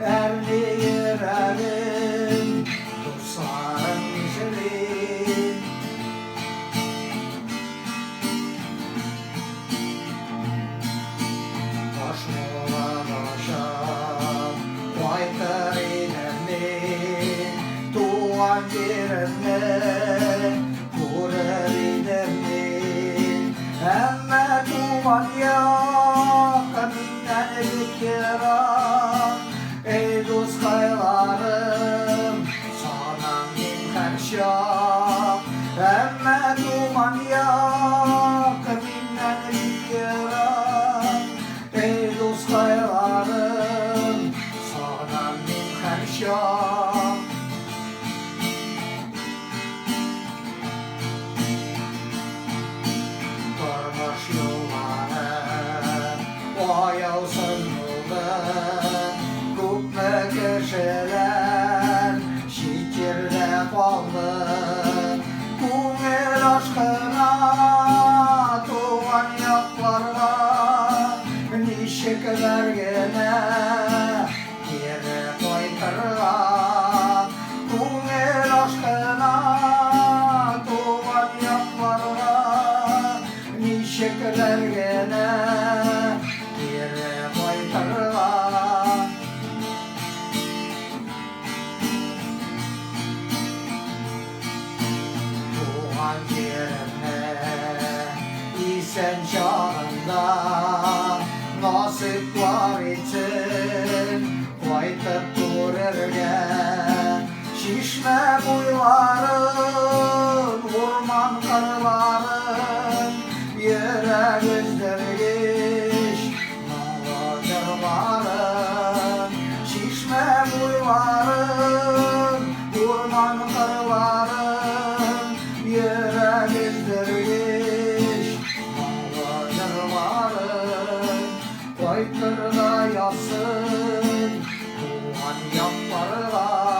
Erli yüreğim dostlarım güzelim. Başmola başam Baytar ilermin Tuğan yerine Kurer ilermin Emme tuğan yakaminden bikiran Ey dost kaylarım sana min karşam Emme tuğan yakaminden bikiran Ey dost kaylarım sana min karşam Durmuş yolları Ayağı sınırlı Kupme köşeler Şikirde kaldı Kumel aşkına Tuğan yaklarla Nişekler gene Geri koytarla Kumel aşkına Tuğan yaklarla Nişekler gene Geri koytarla Tuğan yerine İsen şanında Nasip var için Koytup dururken Şişme boyların Orman karların Yere gözlergiş Nalacırların Şişme boyların Orman karların Yere gözlergiş Nalacırların Koytırda yatsın Tuğan yaparlar